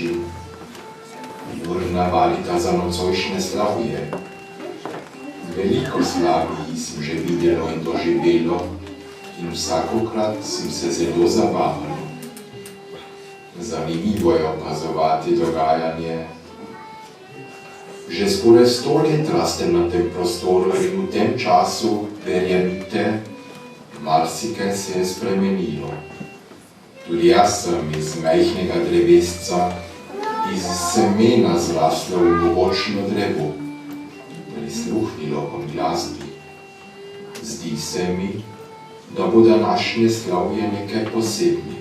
učil. Urnavali ta za nocojšnje slavje. Veliko slavij sem že videlo in doživelo in vsakokrat sem se zelo zabavalo. Zanimivo je opazovati dogajanje. Že skoraj 100 let rastem na tem prostoru in v tem času, verjemite, marsikaj se je spremenilo. Tudi jaz sem iz majhnega drevesca, iz semena zraslo v mogočno drevo, prisluhnilo bom glasbi. Zdi se mi, da bo današnje slavje nekaj posebnega.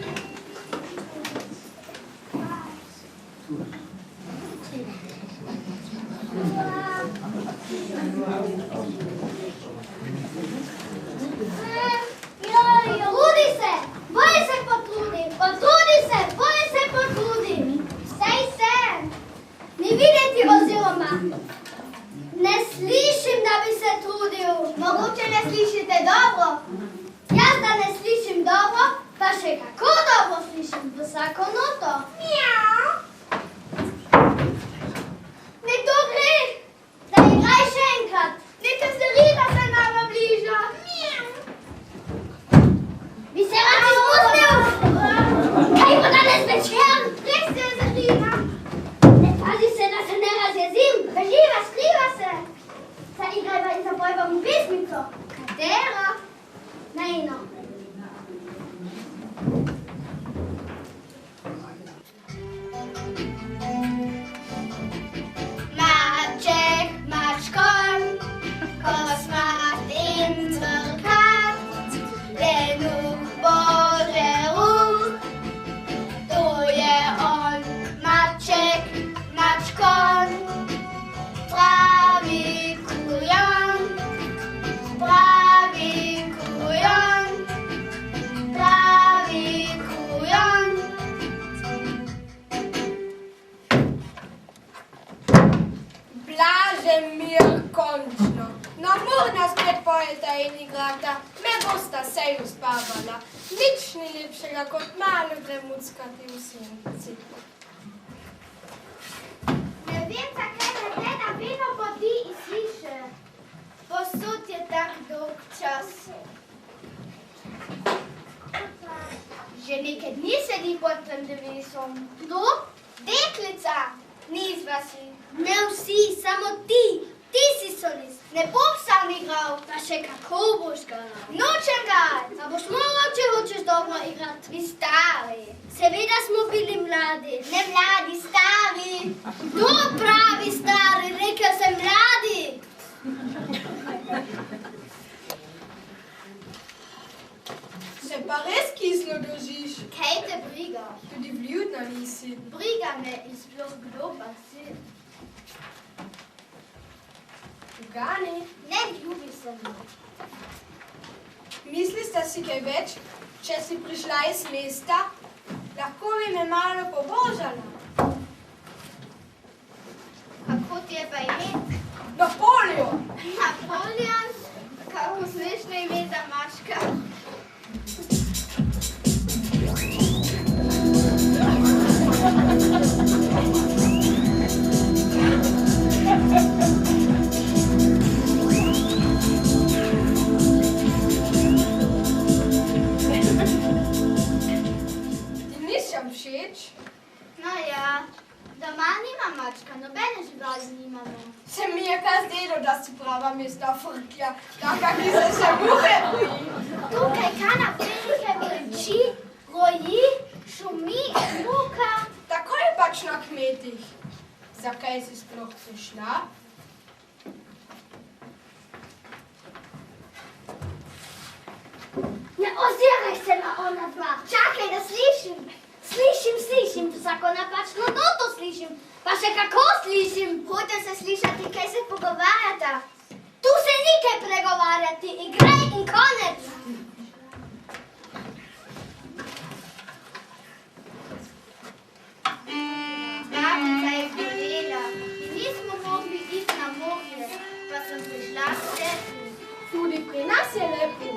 Tudi pri nas je lepo.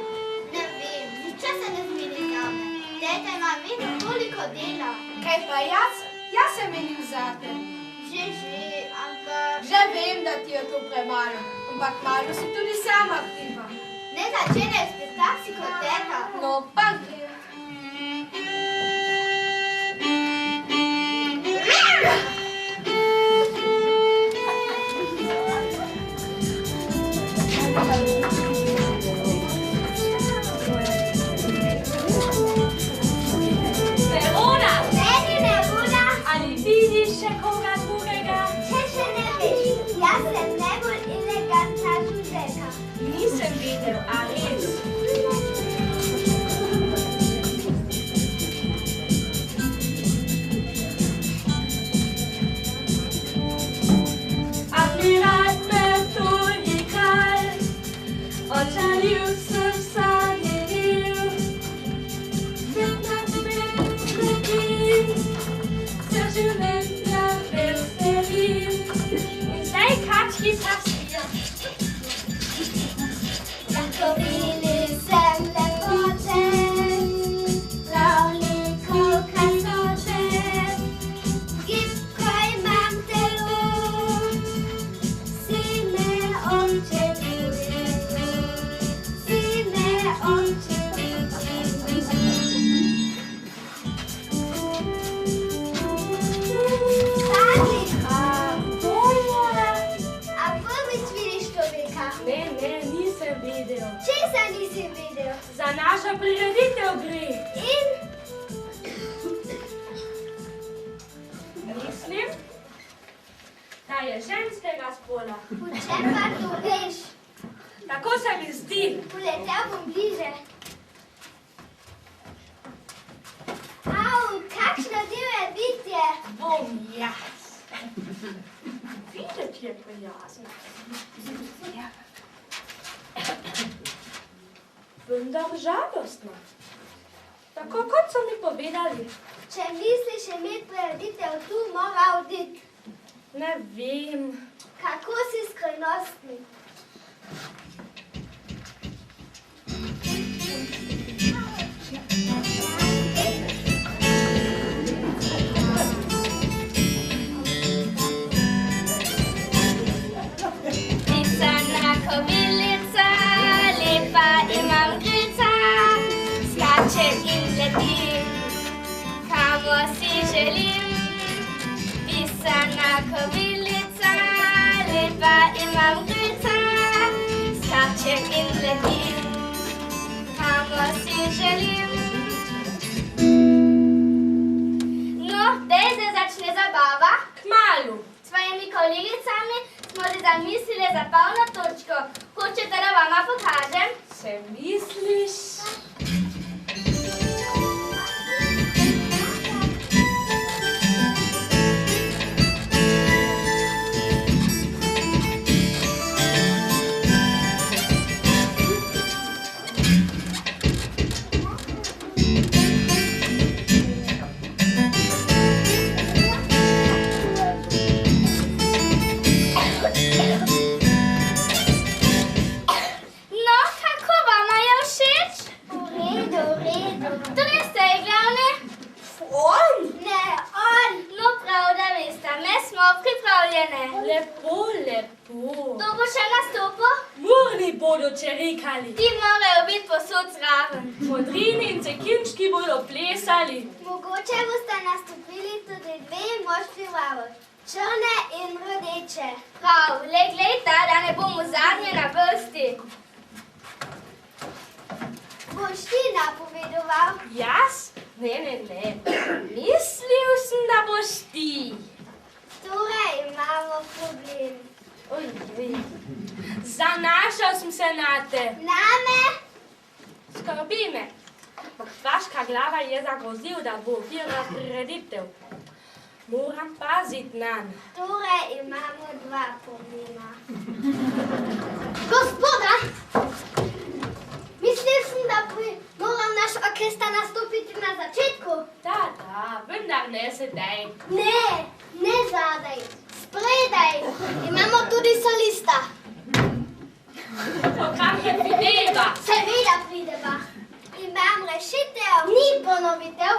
Ne vem, nič se ne zmeni zame. Teta ima vedno toliko dela. Kaj pa jaz? Ja se meni vzate. Že, ampak... Že vem, da ti je to premalo, ampak malo si tudi sama kriva. Ne začenaj spet tak si kot teta. No, pa gre. Verona! Meni ne Runa, Ali vidiš še koga drugega? če še ne veš, jaz sem najbolj elegantna žuželka. Nisem videl, a res? Admiral Bertol je kralj, odžalil sem sanjenil. Petnajst let letím, se življenja veselim. In zdaj kački zaspijo. Zakovili sem lepote, pravliko krasote. Gibko imam telo, si me občepil, si me občepil. Stani, a prvič vidiš človeka? Ne, nisem videl. Česa nisi videl? Za našo prireditev gre. In Mislim, da je ženskega spola. po čem pa to veš? Tako se mi zdi. Poletel bom bliže. Au, kakšno divje bitje! Bom jaz. Videti je prijazen. Vendar žalostno. Tako kot so mi povedali. Če misliš imeti prireditev tu, mora oditi. Ne vem. Kako si skrivnostni? Pisana kobilica, lepa imam krilca, skačem in letim, kamor si želim. Pisana kobilica, lepa imam krilca, skačem in letim, kamor si želim. No, daj se začne zabava. Kmalu. S svojimi kolegicami smo si zamislili za polno točko. Hočete, da vama pokažem? Se misliš? No, kako vama je všeč? V redu. Kdo ste glavni? On? Ne, on. No, prav, da veste, me smo pripravljene. Lepo, lepo. Kdo bo še nastopil? Murni bodo čerikali. Ti morajo biti posod zraven. Modrini in cekinčki bodo plesali. Mogoče boste nastopili tudi dve moštvi vravov. Črne in rdeče. Prav, le glejte, da ne bomo zadnje na vrsti. Boš ti napovedoval? Jaz? Ne. Mislil sem, da boš ti. Torej imamo problem. Ojej. Zanašal sem se nate. Name? Skrbi me. Vaška glava je zagrozil, da bo firma prireditev. Moram paziti nanj. Torej imamo dva problema. Gospoda, Mislil sem, da moram naš orkester nastopiti na začetku. Da, vendar ne sedaj. Ne zadaj, spredaj. Imamo tudi solista. To kam je videva? Seveda prideva. Imam rešitev. Ni ponovitev.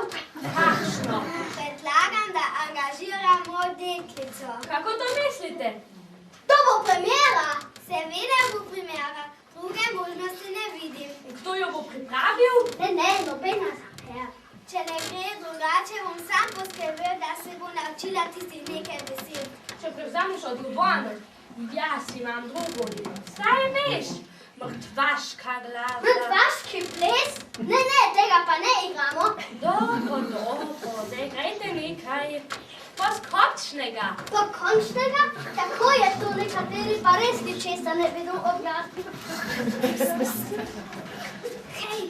Kakšno? Predlagam, da angažiramo deklico. Kako to mislite? To bo premjera. Seveda bo premjera. Druge možnosti ne vidim. In kdo jo bo pripravil? Ne, nobena zaper. Če ne gre drugače, bom sam poskrbel, da se bo naučila tistih nekaj besed. Če prevzameš odgovornost, jaz imam drugo delo. Saj veš, mrtvaška glava. Mrtvaški ples? Ne, tega pa ne igramo. Dobro, zagrajte nekaj poskočnega. Pokončnega? Tako je to, nekateri pa res ničesa ne vedo objasniti. Hej,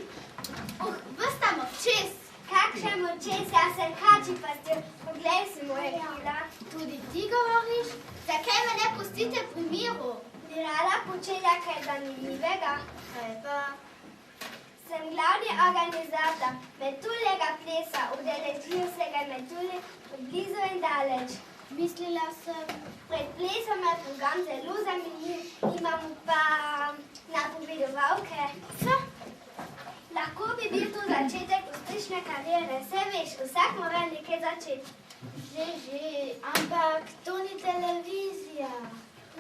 ves tam občes. Kakšen močes, jaz sem kači pastir. Poglej si moje krila. Tudi ti govoriš? Zakaj me ne pustite pri miru? Bi rada počela kaj zanimivega? Treba. Sem glavni organizator metuljega plesa. Udeležil se ga metulje blizu in daleč. Mislila sem, pred plesom je program zelo zanimiv. Imamo pa napovedovalke. Lahko bi bil to začetek uspešne kariere. Se veš, vsak mora nekaj začeti. Že, ampak to ni televizija.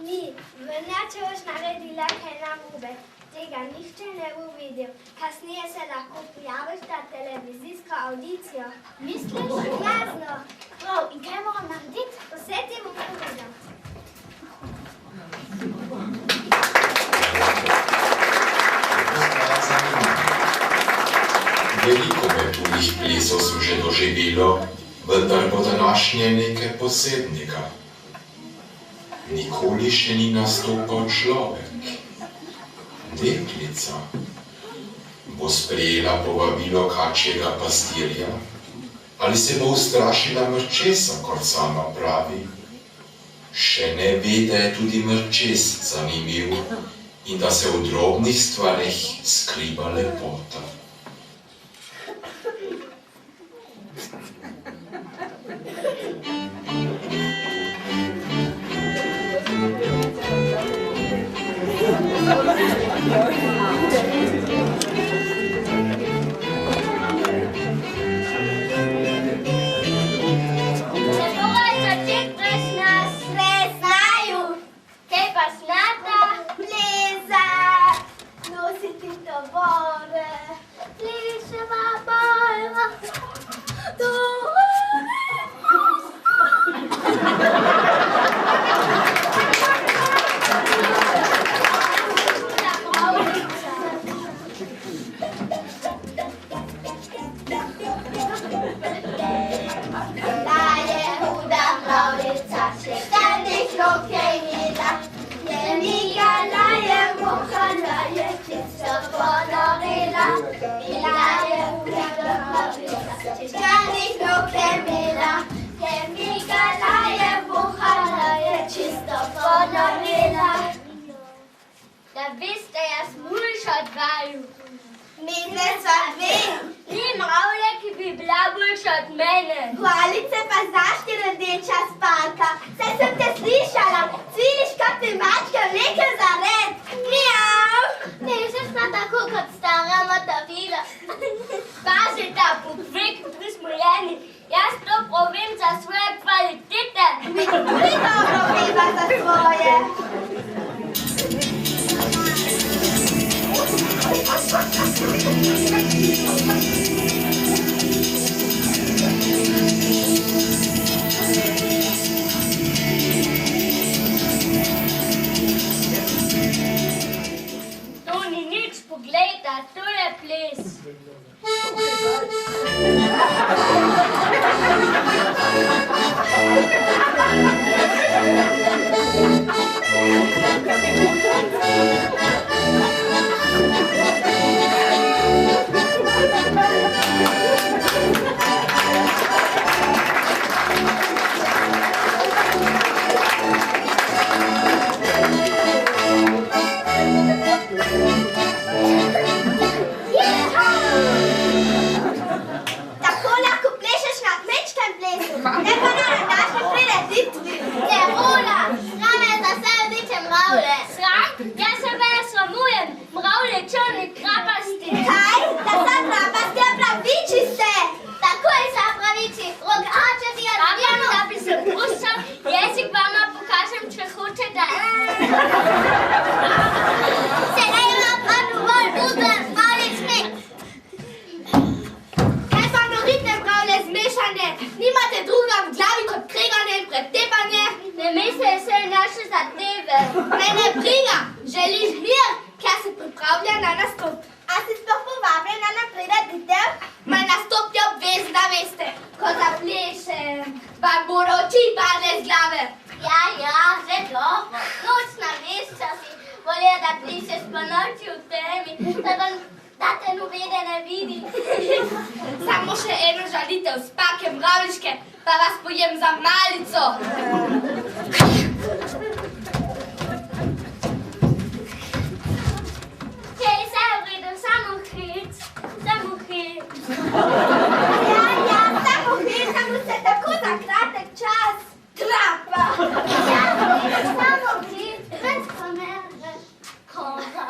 Ni. Vrnja, če boš naredila kaj narobe. Tega nihče ne bo videl. Kasneje se lahko prijaviš na televizijsko audicijo. Misliš? Jasno. Prav, in kaj moram narediti? Vse ti bom povedal. Veliko metuljih plesov sem že doživelo, vendar bo današnje nekaj posebnega. Nikoli še ni nastopal človek. Deklica bo sprejela povabilo kačjega pastirja ali se bo ustrašila mrčesa, kot sama pravi. Še ne ve, da je tudi mrčes zanimiv in da se v drobnih stvareh skriva lepota. Da veste, jaz boljša od vaju. Midve sva dve. Ni mravlja, ki bi bila boljša od mene. Hvalice pa zašti rdeča spanka. Saj sem te slišala. Cviliš kot te mačke vlekel za red. Miau. Ne, že smo tako kot stara motavila. Pazite, povek prismojeni. Jaz to povem za svoje kvalitete. Mi tudi dobro veva za svoje. To ni nič, poglejta, to je ples. nimate druga v glavi kot kreganje in pretepanje. Ne misli se naše zadeve. Mene briga, želiš mir, ker si pripravlja na nastop. A si sploh povabljena na prireditev? Moj nastop je obvezna, veste. Ko zaplešem, vam bodo oči padle z glave. Ja, že dobro. Nočna vešča si. Bolje, da plišeš po noči v temi, da te nobene ne vidi. Samo še eno žalitev, spake mravličke, pa vas pojem za malico. Če je vse v redu, samo hic. Samo se tako za kratek čas. Trapa. Samo hic, brez kamere. Kontra.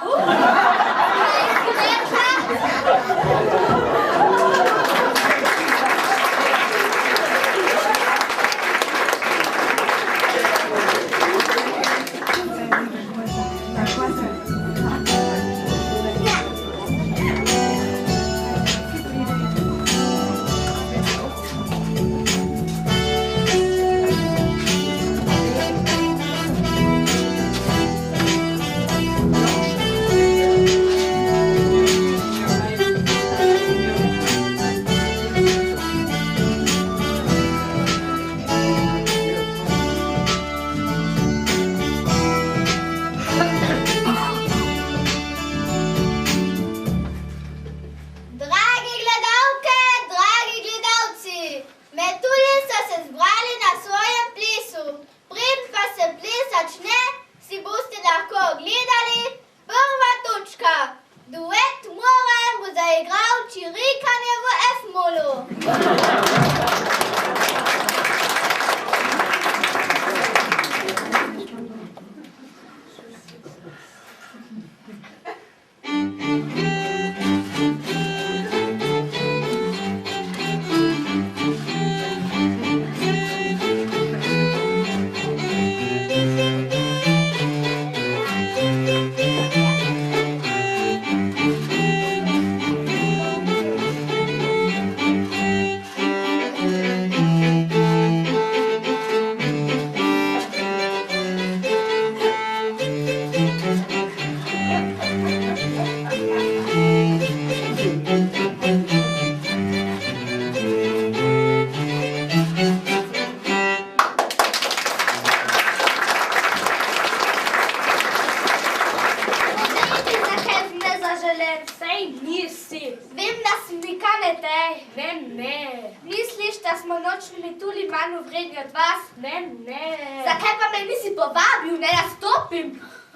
Zakaj pa me nisi povabil, ne nastopim?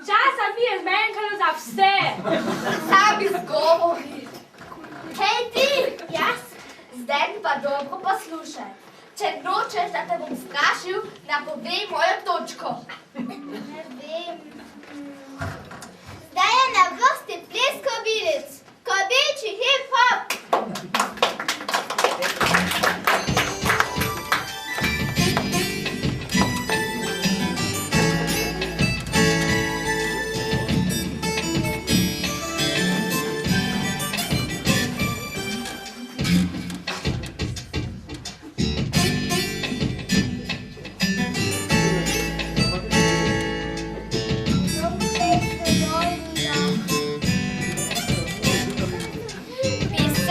Časa mi je zmanjkalo za vse. Sam izgovori. Hej ti, jaz, zdaj mi pa dobro poslušaj. Če nočeš, da te bom strašil, napovej mojo točko. Ne vem. Zdaj je na vrsti ples kobilic. Kobilči hip-hop. Bis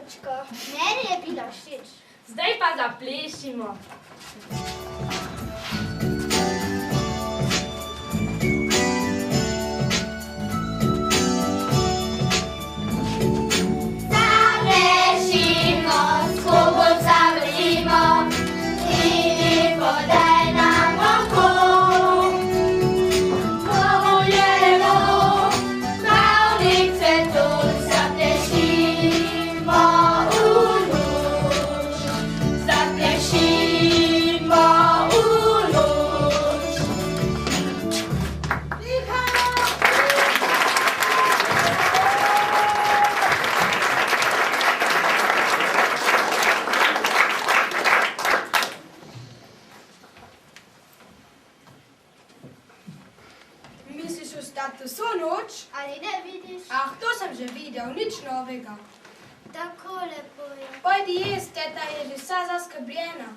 Točko. Meni je bila všeč. Zdaj pa zaplešimo. Ali ne vidiš? Ah, to sem že videl, nič novega. Tako lepo je. Pojdi jest, teta je že vsa zaskrbljena.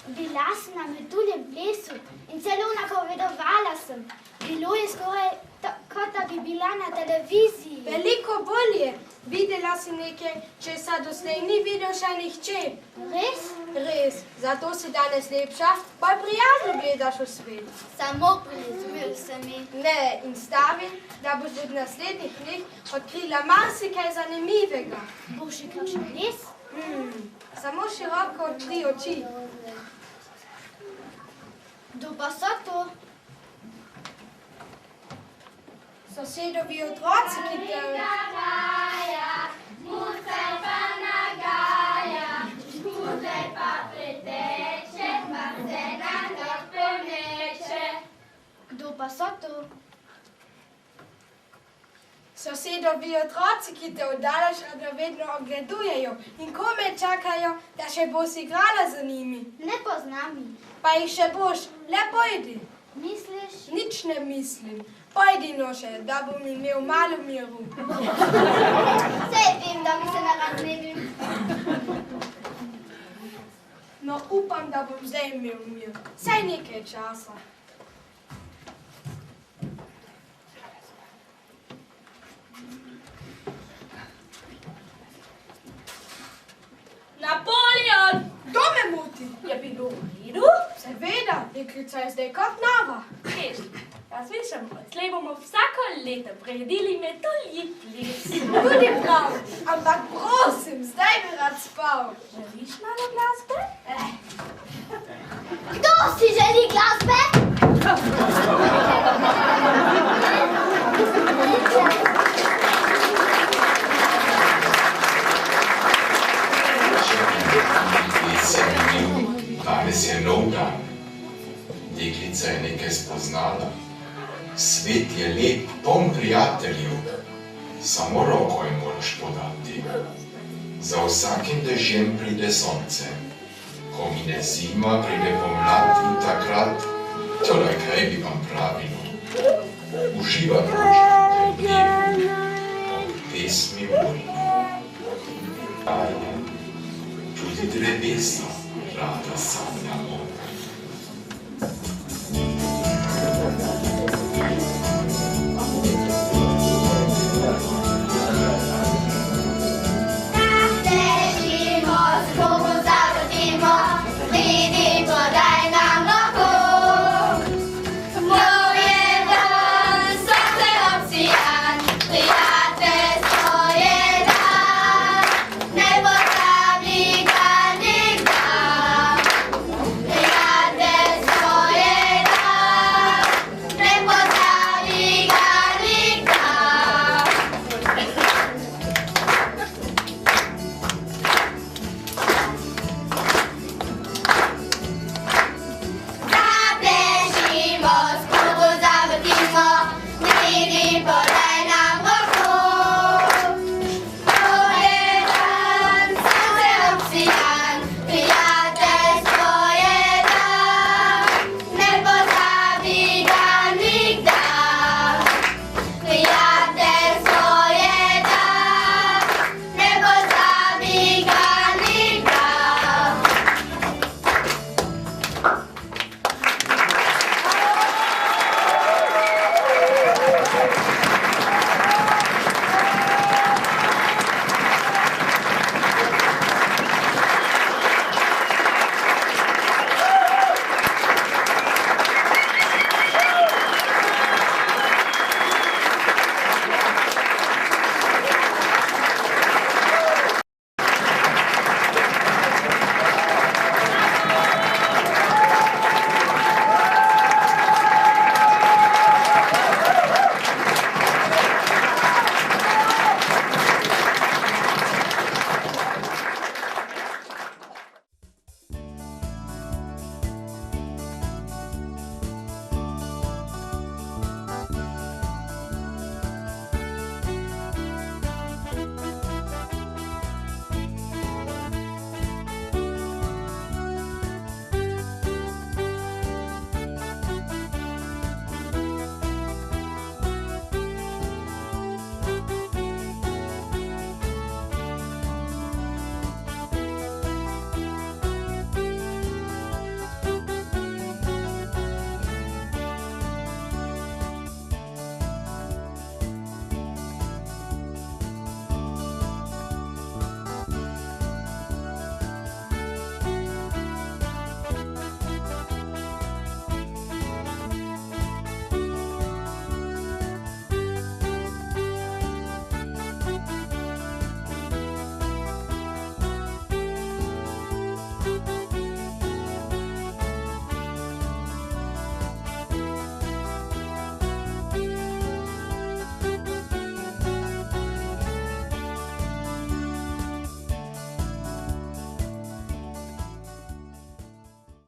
Bila sem na meduljem plesu in celo napovedovala sem. Bilo je skoraj kot da bi bila na televiziji. Veliko bolje. Videla si nekaj, česa doslej ni videl še nihče. Res? Res. Zato si danes lepša, bolj prijazno gledaš v svet. Samo prizmil se mi. Ne, in stavim, da boš v naslednjih dneh odkrila marsikaj zanimivega. Boš še kakšen les? Samo široko odkri oči. Kdo pa so to? Sosedovi otroci, ki te... Musaj pa nagaja, musaj pa preteče, pa se nam to pomeče. Kdo pa so to? Sosedovi otroci, ki te oddaleč radovedno ogledujejo in kome čakajo, da še boš igrala z njimi. Ne poznam jih. Pa jih še boš, le pojdi. Misliš? Nič ne mislim. Pojdi no še, da bom imel malo miru. Sej vem, da mi se ne razmenim. No, upam, da bom zdaj imel mir. Saj nekaj časa. Napoleon! Kdo me moti? Je bilo v redu? Seveda, deklica je zdaj kot nova. Veš, razmišljam, odslej bomo vsako leto priredili medulji ples. Tudi prav, ampak prosim, zdaj bi rad spal. Želiš malo glasbe? Kdo si želi glasbe? Danes je nov dan. Deklica je nekaj spoznala. Svet je lep, poln prijateljev. Samo roko jim moraš podati. Za vsakim dežjem pride sonce. Ko mine zima, pride pomlad in takrat, torej kaj bi vam pravilo. Uživa družbi v tem dnevu, ob pesmi urni. Tudi drevesa rada sanja